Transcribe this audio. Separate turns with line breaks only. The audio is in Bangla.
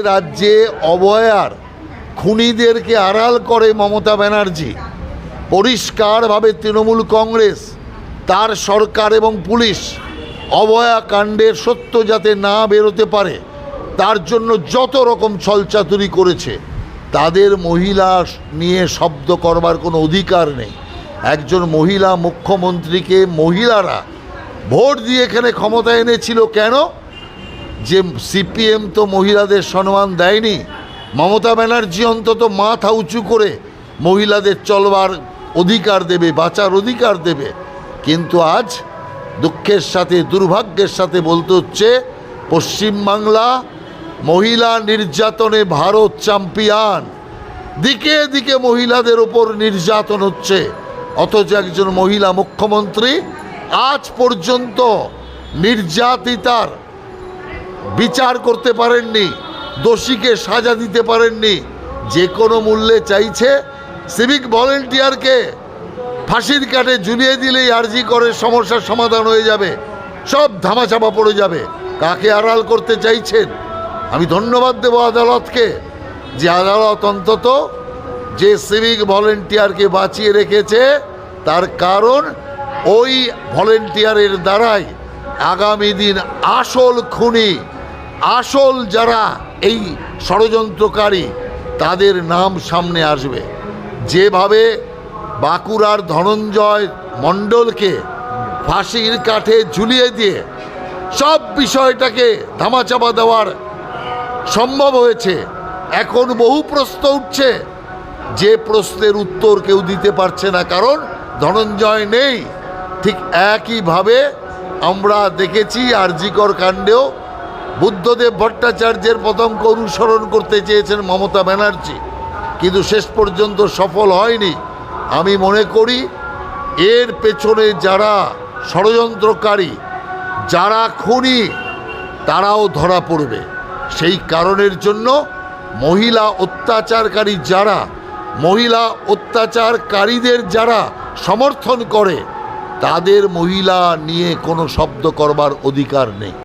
রাজ্যে অভয়ার খুনিদেরকে আড়াল করে মমতা ব্যানার্জি। পরিষ্কারভাবে তৃণমূল কংগ্রেস, তার সরকার এবং পুলিশ অভয়া কাণ্ডের সত্য যাতে না বেরোতে পারে তার জন্য যত রকম ছলচাতুরি করেছে। তাদের মহিলা নিয়ে শব্দ করবার কোনো অধিকার নেই। একজন মহিলা মুখ্যমন্ত্রীকে মহিলারা ভোট দিয়ে এখানে ক্ষমতা এনেছিল কেন? যে সিপিএম তো মহিলাদের সম্মান দেয়নি। মমতা ব্যানার্জি অন্তত মাথা উঁচু করে মহিলাদের চলবার অধিকার দেবে, বাঁচার অধিকার দেবে। কিন্তু আজ দুঃখের সাথে, দুর্ভাগ্যের সাথে বলতে হচ্ছে, পশ্চিমবাংলা মহিলা নির্যাতনে ভারত চ্যাম্পিয়ন। দিকে দিকে মহিলাদের ওপর নির্যাতন হচ্ছে, অথচ একজন মহিলা মুখ্যমন্ত্রী আজ পর্যন্ত নির্যাতিতার বিচার করতে পারেননি, দোষীকে সাজা দিতে পারেননি। যে কোনো মূল্যে চাইছে সিভিক ভলেন্টিয়ারকে ফাঁসির কাঠে ঝুলিয়ে দিলেই আরজি করে সমস্যার সমাধান হয়ে যাবে, সব ধামাচাপা পড়ে যাবে। কাকে আড়াল করতে চাইছেন? আমি ধন্যবাদ দেব আদালতকে, যে আদালত অন্তত যে সিভিক ভলেন্টিয়ারকে বাঁচিয়ে রেখেছে, তার কারণ ওই ভলেন্টিয়ারের দ্বারাই আগামী দিন আসল খুনি, আসল যারা এই ষড়যন্ত্রকারী, তাদের নাম সামনে আসবে। যেভাবে বাঁকুড়ার ধনঞ্জয় মণ্ডলকে ফাঁসির কাঠে ঝুলিয়ে দিয়ে সব বিষয়টাকে ধামাচাপা দেওয়ার সম্ভব হয়েছে, এখন বহু প্রশ্ন উঠছে, যে প্রশ্নের উত্তর কেউ দিতে পারছে না, কারণ ধনঞ্জয় নেই। ঠিক একইভাবে আমরা দেখেছি আরজিকর কাণ্ডেও বুদ্ধদেব ভট্টাচার্যের পতঙ্গ অনুসরণ করতে চেয়েছেন মমতা ব্যানার্জি, কিন্তু শেষ পর্যন্ত সফল হয়নি। আমি মনে করি এর পেছনে যারা ষড়যন্ত্রকারী, যারা খুনি, তারাও ধরা পড়বে। সেই কারণের জন্য মহিলা অত্যাচারকারী যারা, মহিলা অত্যাচারকারীদের যারা সমর্থন করে, তাদের মহিলা নিয়ে কোনো শব্দ করবার অধিকার নেই।